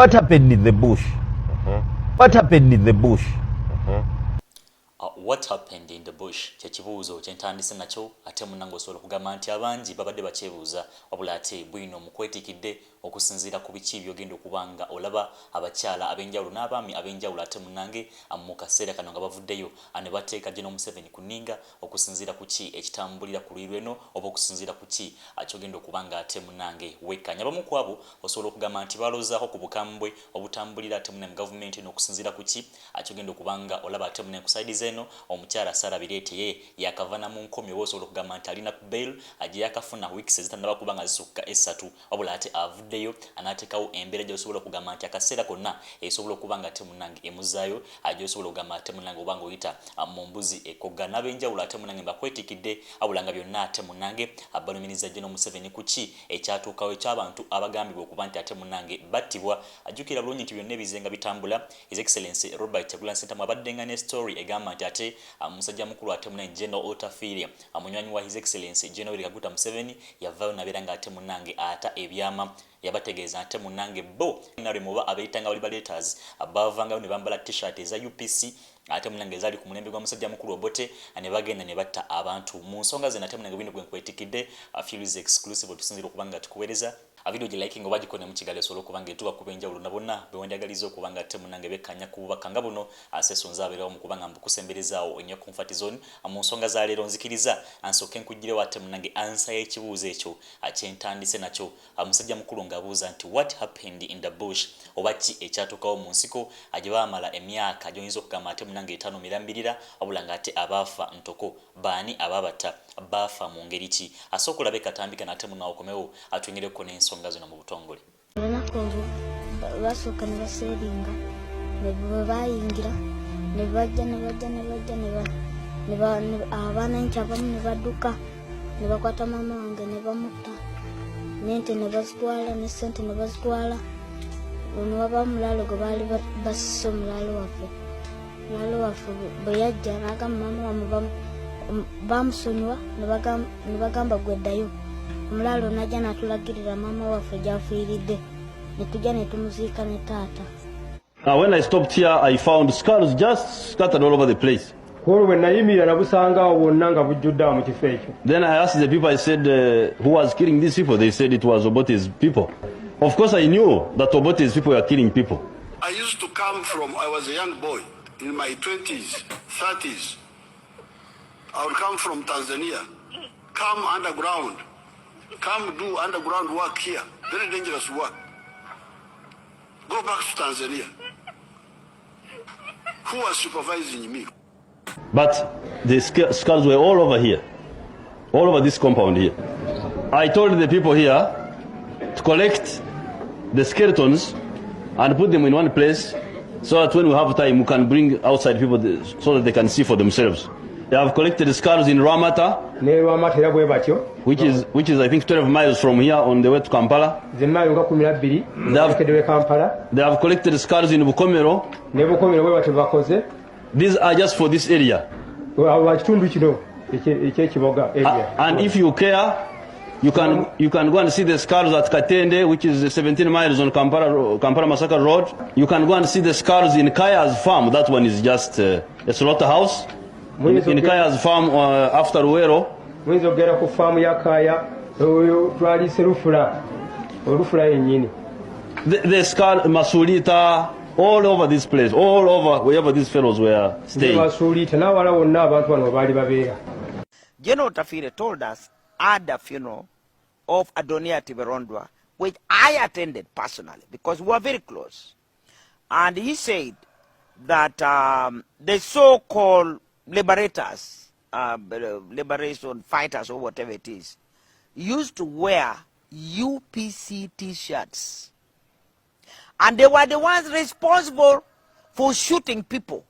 What happened in the bush? What happened in the bush? What happened in the bush kyekibuuzo kyentandise nakyo ate munange osobola okugamba nti abangi babadde bakyebuuza wabula ate bwino mukwetikidde okusinziira ku biki byogenda okubanga olaba abakyala ab'enjawulo n'abaami ab'enjawulo ate munange mu kaseera kano nga bavuddeyo ne bateeka General Museveni ku nninga okusinziira ku ki ekitambulira ku lulwe lweno oba okusinziira ku ki kyogenda okubanga ate munange wekkanya. Abamu ku abo osobola okugamba nti baloozaako ku bukambwe obutambulira ate munange mu gavumenti eno okusinziira ku ki kyogenda okubanga olaba ate munange ku saidi zeno omukyala Sarah Birete ye yakavana mu nkomyo osobola okugamba nti alina ku bail ajja yakafuna weeks ezitannaba kubanga zisukka esatu wabula ate avuddeyo anaatekawo embeera gy'osobola okugamba nti akaseera konna esobola okubanga ate munange emuzaayo gy'osobola okugamba ate munange obanga oyita mu mbuzi ekogga n'ab'enjawulo ate munange mbakwetikidde wabula nga byonna ate munange balumiriza General Museveni ku ki ekyatuukawo eky'abantu abagambibwa okuba nti ate munange battibwa. Ajjukira bulungi nti byonna ebizenga bitambula. His Excellency Robert Kyagulanyi Ssentamu abaddenga ne story egamba nti ate musajja mukulu ate munange General Otafiire munywanyi wa His Excellency General Kaguta Museveni yavaayo nabeera nga ate munange ata ebyama yabategeeza ate munange bo nare muba abayitanga bali baleters abavangayo ne bambala t-shirt eza UPC ate munange zali ku mulembe gwa musajja mukulu Obote ne bagenda ne batta abantu mu nsonga zena ate munange bino gwenkwetikidde feels exclusive tusinzira okubanga tukuweereza video gi liking oba gikone mu kigali solo kubanga etuka kubenjawulo nabonna bewandagaliza okubanga ate munange bekkanya kubaka nga buno asesonza abeerawo mu kubanga mbukusemberezaawo ennyo comfort zone mu nsonga za leero nzikiriza ansooke nkuggirewo ate munange ansa y'ekibuuzo ekyo akyentandise nakyo musajja mukulu ng'abuuza nti what happened in the bush oba ki ekyatuukawo mu nsiko gye baamala emyaka gy'oyinza okugamba ate munange 5 mirambirira wabula ng'ate abaafa ntoko baani abaabata baafa mu ngeri ki asooka olabe katambika n'ate munaawo komewo atwengereko n'ensonga zino mu butongole. Olunaku olwo basooka ne baseeringa ne bayingira ne bajja abaana nti abamu ne badduka ne bakwata maama wange ne bamutta n'ente ne bazitwala ne ssente ne bazitwala. Ono waba omulaalo gwe baali basise omulaalo waffe bwe yajja n'agamba maama wamu bamusonyiwa ne bagamba gweddayo. Omulaalo najja n'atulagirira maama waffe gy'afiiridde ne tujja ne tumuziika ne taata. When I stopped here, I found skulls just scattered all over the place. Then I asked the people, I said, who was killing these people? They said it was Obote's people. Of course, I knew that Obote's people were killing people. I used to come from, I was a young boy, in my 20s, 30s. I would come from Tanzania, come underground, come do underground work here, very dangerous work. Go back to Tanzania. Who was supervising me? But the skulls were all over here, all over this compound here. I told the people here to collect the skeletons and put them in one place so that when we have time we can bring outside people so that they can see for themselves. They have collected the skulls in Ramata, which is I think 12 miles from here on the way to Kampala. They have collected the skulls in Bukomero. These are just for this area. And if you care, you can go and see the skulls at Katende, which is 17 miles on Kampala Massacre Road. You can go and see the skulls in Kaya's farm. That one is just a slaughterhouse. In Kaya's farm after Ruero. The skull Masulita, all over this place, all over wherever these fellows were staying. General Otafiire told us at the funeral of Adonia Tiberondwa, which I attended personally because we were very close. And he said that the so-called liberators, liberation fighters or whatever it is, used to wear UPC t-shirts. And they were the ones responsible for shooting people.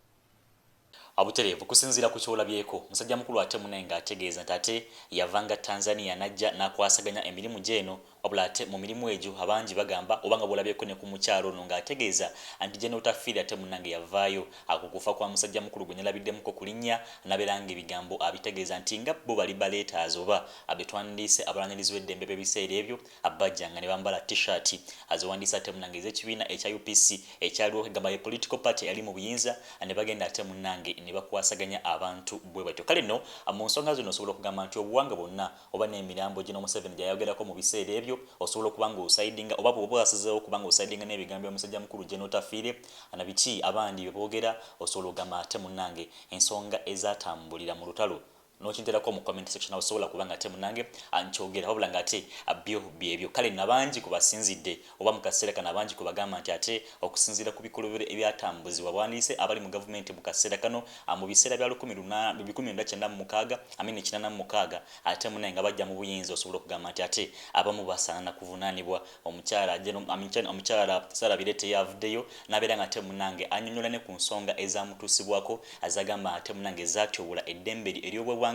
Abutereevu kusinziira ku kyolabyeko musajja mukulu ate munenga ategeeza nti ate yavanga Tanzania najja n'akwasaganya emirimu gy'eno wabula ate mu mirimu egyo abangi bagamba obanga bolabyeko ne ku mukyalo ono ng'ategeeza anti General Tafiire ate munnange yavaayo akukufa kwa musajja mukulu gwe nalabiddemukko ku linnya naberanga ebigambo abitegeeza nti nga bo bali baleetaazi oba abetwandiise abalanyirizi b'eddembe b'ebiseera ebyo abajjanga ne bambala t-shirt aziwandiisa ate munnange ez'ekibiina ekya UPC ekyaliwo egamba ye political party yali mu buyinza ne bagenda ate munnange ne bakwasaganya abantu bwe batyo. Kale nno mu nsonga zino osobola okugamba nti obuwanga bwonna oba n'emirambo gino Museveni gyayogerako mu biseera ebyo osobola okuba ng'osaidinga oba bw'oba wasazeewo okuba ng'osaidinga n'ebigambo by'omusajja mukulu General Tafiire na biki abandi bye boogera osobola okugamba ate munnange ensonga ezatambulira mu lutalo n'okinterako mu comment section osobola kubanga ate munnange ankyogera wabula ng'ate byebyo. Kale nabangi ku basinzidde oba mu kaseera kano abangi ku bagamba nti ate okusinziira ku bikolobero ebyatambuzibwa bwandiise abali mu gavumenti mu kaseera kano mu biseera bya 1986 ate munnange nga bajja mu buyinza osobola okugamba nti ate abamu basaana kuvunaanibwa. Omukyala Sarabirete yavuddeyo n'abeera nga ate munnange annyonnyola ne ku nsonga ezamutuusibwako azagamba ate munnange zaatyobola eddembe ery'obwebwange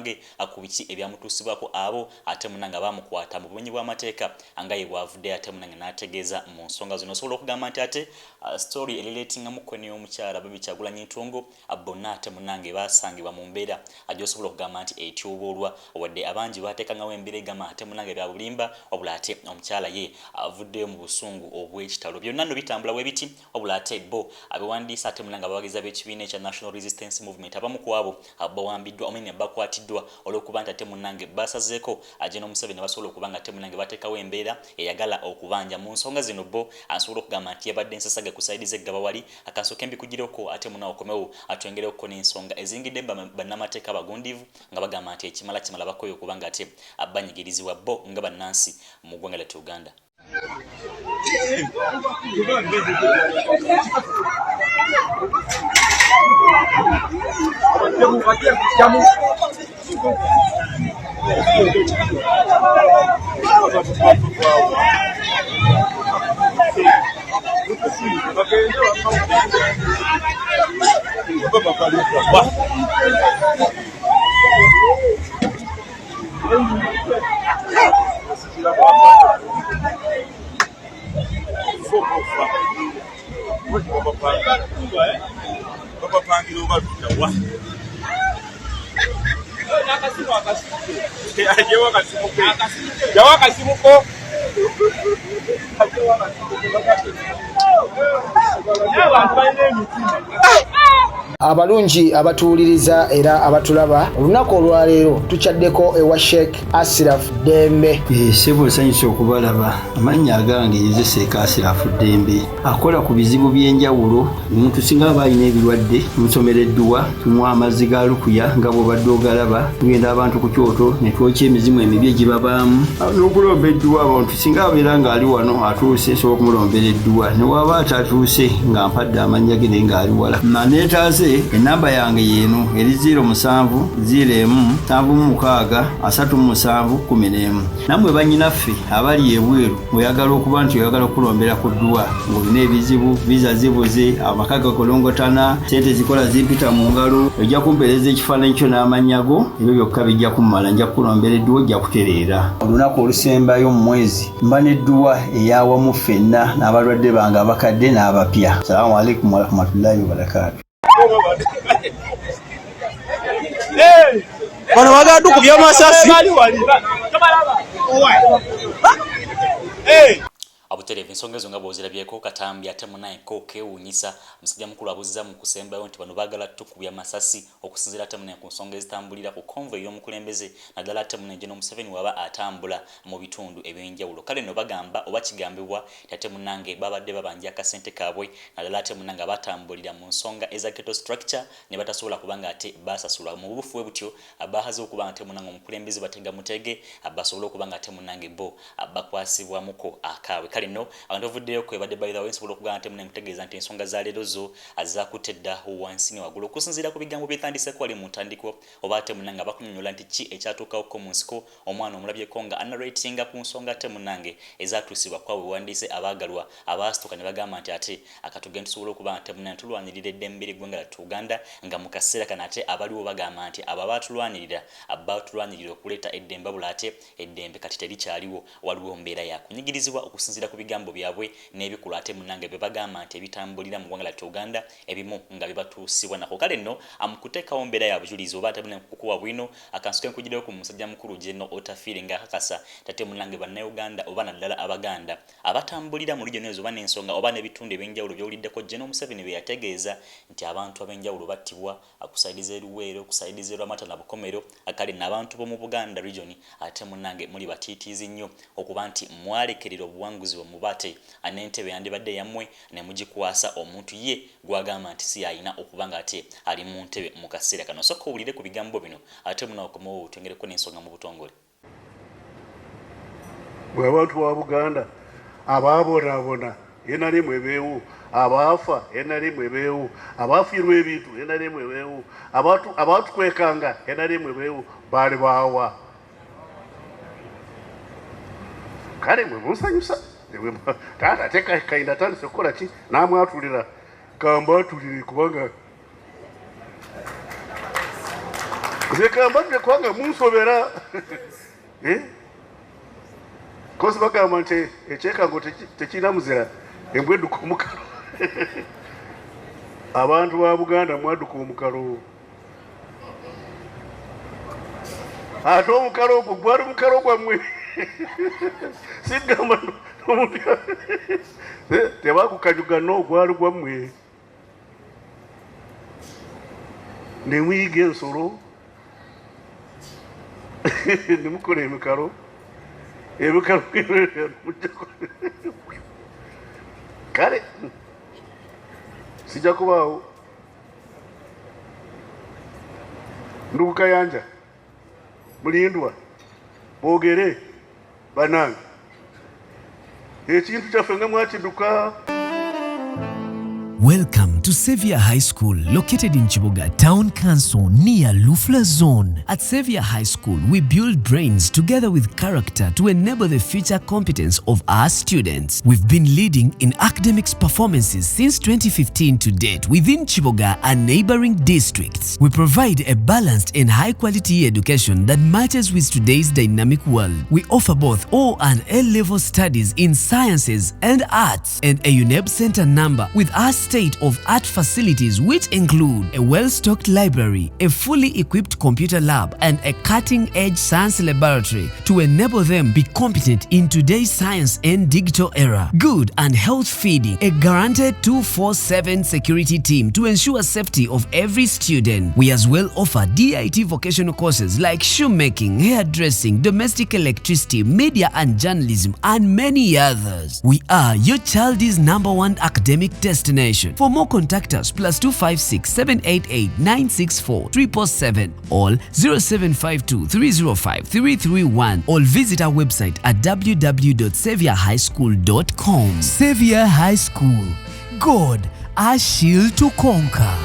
ku biki ebyamutuusibwako abo ate munnange bamukwata mu bumenyi bw'amateeka nga ye bwavudde ate munnange n'ategeeza mu nsonga zino osobola okugamba nti ate story erileetingamu kweni y'omukyala Baby Kyagulanyi Ntungo bonna ate munnange basangibwa mu mbeera gy'osobola okugamba nti etyoboolwa wadde abangi baateekangawo embeera egamba ate munnange bya bulimba wabula ate omukyala ye avuddeyo mu busungu obw'ekitalo. Byonna nno bitambula bwe biti wabula ate bo abewandiisa ate munnange abawagiza b'ekibiina ekya National Resistance Movement abamu ku abo bawambiddwa omene bakwatiddwa olw'okuba nti ate munnange basazeeko General Museveni basobola okuba nga ate munnange bateekawo embeera eyagala okubanja mu nsonga zino bo asobola okugamba nti yabadde nsasage ku sayidi z'eggaba wali akansooka embikugireko ate munnange okomewo atwengereko n'ensonga ezingidde bannamateeka abagundiivu nga bagamba nti ekimala bakoye okuba nga ate banyigirizibwa bo nga bannansi mu ggwanga lyattu Uganda. Abalungi abatuwuliriza era abatulaba olunaku olwaleero tukyaddeko ewa Sheikh Asiraf Dembe. Sebo sanyusa okubalaba. Amannya agange ye Sheikh Asiraf Dembe akola ku bizibu by'enjawulo. Omuntu singa aba alina ebirwadde musomereddwa tunywa amazzi ga lukuya nga bw'obadde ogalaba tugenda abantu ku kyoto ne twokya emizimu emibi egibabaamu n'okulomba edduwa. Abantu singa abeera ng'ali wano atuuse sobola okumulombera edduwa ne waba atatuuse nga mpadde amannya ge naye ng'ali wala neetaaze enamba yange yeeno eri 0707763711. Nammwe bannyinaffe abali ebweru oyagala okuba nti oyagala okulombera ku dduwa ng'olina ebizibu viza zibuze amaka gakolongotana sente zikola zimpita mu ngalo ojja kumpeereza ekifaananyi kyo n'amannya go ebyo byokka bijja kummala nja kukulombera edduwa ojja kutereera. Olunaku olusembayo mu mwezi mba n'edduwa ey'awamu ffenna n'abalwadde bange abakadde n'abapya. Salaamu alaikum warahmatullahi wabarakatuh. Bano bagala tukubya amasasi. Abuterevu ensonga ezo nga bw'ozirabyeko Katambi ate munnange keewuunyisa musajja mukulu abuzza mu kusembayo nti bano baagala tukubya amasasi okusinziira ate munnange ku nsonga ezitambulira ku convoy y'omukulembeze naddala ate munnange General Museveni waba atambula mu bitundu eby'enjawulo. Kale nno bagamba oba kigambibwa ate munnange babadde babanja akasente kaabwe naddala ate munnange batambulira mu nsonga eza ghetto structure ne batasobola kubanga ate basasula mu bufu butyo abahaze okuba ate munnange omukulembeze batega mutege basobola okubanga ate munnange bo bakwasibwamuko akaabwe. Kale nno abantu bavuddeyo kwebadde by the way nsobola okugamba nti munange kutegeeza nti ensonga za leero zo azakutedda wansi ne waggulu okusinziira ku bigambo byetandise kwali mu ntandikwa oba ate munange abakunyonyola nti ki ekyatuukawoko mu nsiko omwana omulabyeko nga anaratinga ku nsonga ate munange ezatuusibwa kwa wewandiise abaagalwa abaasituka ne bagamba nti ate akatugenda tusobola okuba nti munange tulwanirira eddembe ly'eggwanga lyattu Uganda nga mu kaseera kano ate abaliwo bagamba nti abo abaatulwanirira okuleeta eddembe bula ate eddembe kati terikyaliwo waliwo mbeera ya kunyigirizibwa okusinziira ku bigambo byabwe n'ebikulu ate munange bye bagamba nti ebitambulira mu ggwanga lyattu Uganda ebimu nga bibatuusibwa nako kale nno amukuteekawo mbeera ya bujulizi oba ate munange kukuwa bwino akansuke nkugireyo ku musajja mukulu General Otafiire ng'akakasa tate munange bannayuganda oba naddala abaganda abatambulira mu region ezo oba n'ensonga oba n'ebitundu ebyenjawulo by'owuliddeko General Museveni bye yategeeza nti abantu ab'enjawulo battibwa akusaidiza eruweero kusaidiza erwamata na bukomero akali n'abantu b'omu Buganda region ate munange muli batiitiizi nnyo okuba nti mwalekerera obuwanguzi bwemubate n'entebe yandibadde yammwe ne mugikwasa omuntu ye gwagamba nti si alina okuba nga ate ali mu ntebe mu kaseera kano sokka owulire ku bigambo bino ate munaokomawo twengereko n'ensonga mu butongole bwe abantu ba Buganda abaabonaabona enalimu ebeewo abaafa enalimu ebeewo abaafiirwa ebintu enalimu ebeewo abaatukwekanga enalimu ebeewo baali baawa kale mwe munsanyusa taata ate kayinda atandise okukola ki n'amwatulira kambatulire kubanga nze kambatulire kubanga munsobera kozi bagamba nti ekyekango tekirina muzira embwa edduka omukalo abantu ba Buganda mwadduka omukalo ate omukalo ogwo gwali mukalo gwammwe sigamba n'omuntu tebakukanyuga n'ogwali gwammwe ne muyiga ensolo ne mukola emikalo kale sijja kubaawo ndukayanja mulindwa boogere banange ekintu kyaffe nga mwakidduka. Welcome to Xavier High School, located in Chiboga Town Council near Lufla Zone. At Xavier High School, we build brains together with character to enable the future competence of our students. We've been leading in academics performances since 2015 to date within Chiboga and neighboring districts. We provide a balanced and high-quality education that matches with today's dynamic world. We offer both O and A-level studies in sciences and arts and a UNEB Center number with our state-of-art facilities which include a well-stocked library, a fully equipped computer lab, and a cutting-edge science laboratory to enable them be competent in today's science and digital era. Good and health feeding, a guaranteed 24/7 security team to ensure safety of every student. We as well offer DIT vocational courses like shoemaking, hairdressing, domestic electricity, media and journalism, and many others. We are your child's #1 academic destination. For more, contact us +256 788 964 777 or 0752 305 331 or visit our website at www.saviourhighschool.com. Xavier High School. God, our shield to conquer.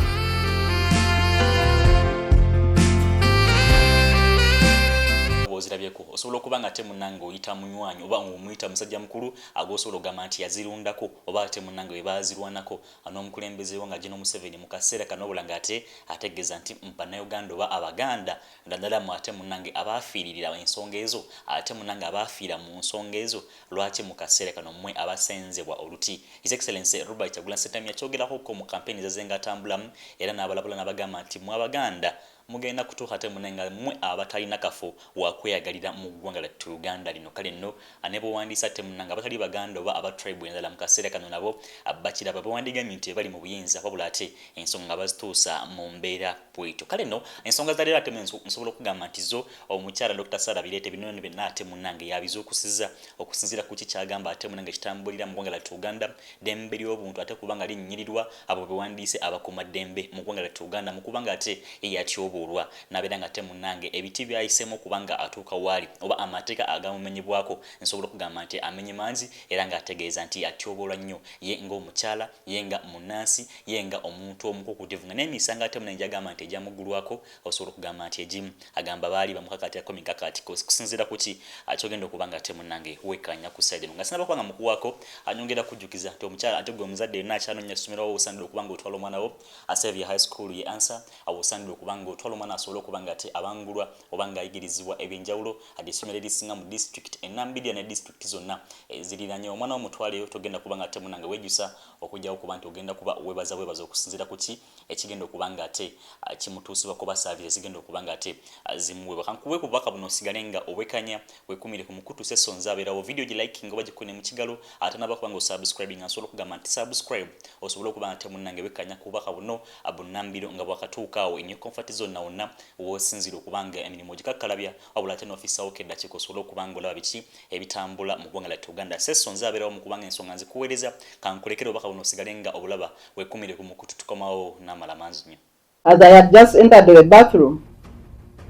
osobola okuba nga ate munange oyita munywanyi oba omuyita musajja mukulu agosobola okugamba nti yazirundako oba ate munange we bazirwanako n'omukulembeze nga General Museveni mu kaseera kano obula nga ate ategeeza nti Bannayuganda oba Abaganda ddala mu ate munange abaafiiririra ensonga ezo ate munange abaafiira mu nsonga ezo lwaki mu kaseera kano mmwe abasenzebwa oluti. His Excellency Robert Kyagulanyi Ssentamu yakyogerako mu kampeni zazenga atambulamu era n'abalabula n'abagamba nti mu Abaganda mugenda kutuuka ate munenga mmwe abatalina kafo wa kweyagalira mu ggwanga lyattu Uganda lino. Kale nno ne bwewandiisa ate munanga abatali Baganda oba aba tribe endala mu kaseera kano nabo bakiraba bewandigamye nti bali mu buyinza wabula ate ensonga bazituusa mu mbeera bwetyo. Kale nno ensonga za leero ate nsobola okugamba nti zo omukyala Dr. Sarah Birete bino byonna ate munange yabizuukusiza okusinziira ku kikyagamba ate munange kitambulira mu ggwanga lyattu Uganda ddembe ly'obuntu ate kubanga linnyirirwa abo bewandiise abakuuma ddembe mu ggwanga lyattu Uganda mu kubanga ate eyatyobo afuulwa n'abeera nga ate munnange ebiti byayisemu kubanga atuuka waali oba amateeka agamumenyebwako nsobola okugamba nti amenye manzi era ng'ategeeza nti atyoboolwa nnyo ye ng'omukyala ye nga munnansi ye nga omuntu omukukutivu nga n'emisango ate munenje agamba nti egyamuggulwako osobola okugamba nti egimu agamba baali bamukakatako mikakati kusinziira ku ki kyogenda okuba nga ate munnange weekanya ku side nga sinaba kubanga mukuwaako anyongera kujjukiza nti omukyala ate gwe omuzadde yonna akyanonya ssomero wo osaanidde okuba nga otwala omwana wo Xavier High School ye answer awo osaanidde okuba nga otwala omwana asobole okuba nga ate abangulwa oba ng'ayigirizibwa ebyenjawulo ate essomero erisinga mu district enambirya ne district zonna eziriraanye omwana w'omutwaleyo togenda kuba nga ate munnange wejjusa okujjawo kuba nti ogenda kuba webaza okusinziira ku ki ekigenda okuba nga ate kimutuusibwako ba service zigenda okuba nga ate zimuweebwa kankuwe ku bubaka buno osigale nga obwekanya wekumire ku mukutu sessonza abeerawo video giliking oba gikune mu kigalo ate naba kuba nga osubscribing asobola okugamba nti subscribe osobola okuba nga ate munnange wekanya ku bubaka buno bunnambiro nga bwakatuukaawo in your comfort zone wonna woosinzira okuba nga emirimu gikakkalabya wabula ate n'ofiisawo keddakika osobola okuba nga olaba biki ebitambula mu ggwanga lyattu Uganda sessonza abeerawo mu kubanga ensonga nzikuweereza kankulekere obubaka buno osigale nga obulaba wekumire ku mukutu tukomawo n'amala manzi nnyo. As I had just entered the bathroom,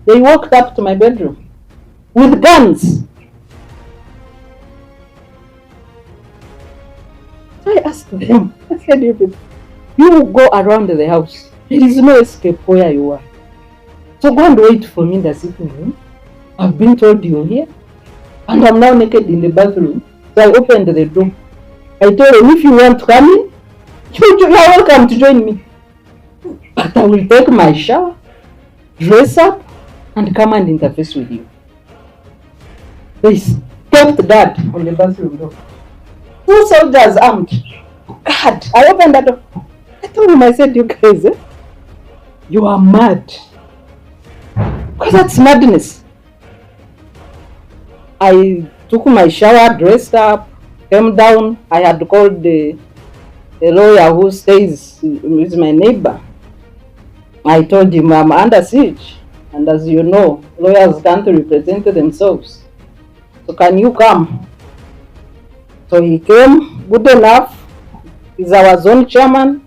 they walked up to my bedroom with guns. So I asked them, I said, you go around the house. There is no escape where you are. So go and wait for me in the sitting room. I've been told you're here. And I'm now naked in the bathroom. So I opened the door. I told them, if you want to come in, you are welcome to join me. But I will take my shower, dress up, and come and interface with you. They kept that on the bathroom door. 2 soldiers armed. God, I opened that door. I told him, I said, you guys, you are mad. Because that's madness. I took my shower, dressed up, came down. I had called the lawyer who stays with my neighbor. I told him I'm under siege. And as you know, lawyers can't represent themselves. So can you come? So he came, good enough. He's our zone chairman.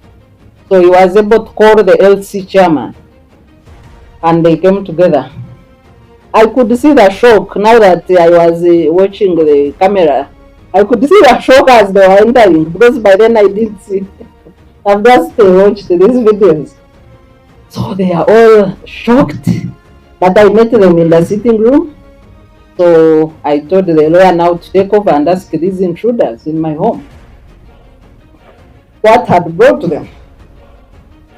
So he was able to call the LC chairman. And they came together. I could see the shock now that I was watching the camera. I could see the shock as they were entering because by then I didn't see. I've just watched these videos. So they are all shocked. But I met them in the sitting room. So I told the lawyer now to take over and ask these intruders in my home what had brought them.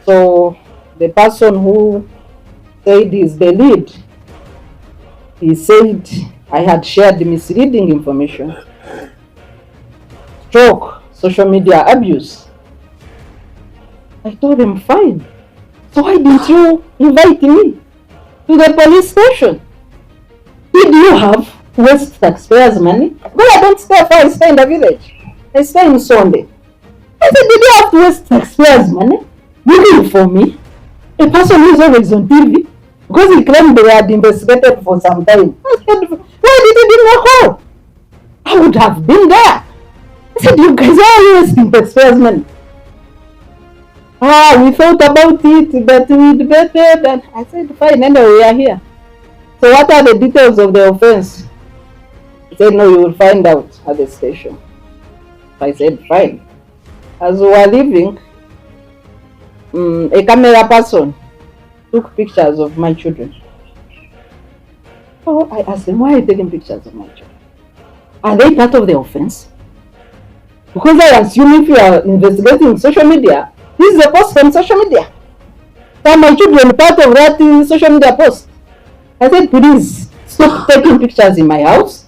So the person who said is the lead, he said I had shared misleading information, stroke social media abuse. I told them, fine. So why didn't you invite me to the police station? Did you have waste taxpayers' money? Well, I don't stay far, I stay in the village. I stay in Sunday. I said, did you have to waste taxpayers' money looking for me? A person who is always on TV? Because he claimed they had investigated for some time. I said, why did you give me a call? I would have been there. I said, you guys are wasting taxpayers' money. We thought about it, but we debated, and I said, fine, anyway, we are here. So what are the details of the offense? He said, no, you will find out at the station. I said, fine. As we were leaving, a camera person took pictures of my children. So I asked them, why are you taking pictures of my children? Are they part of the offense? Because I assume if you are investigating social media, this is a post from social media. Are my children part of that social media post? I said, please stop taking pictures in my house.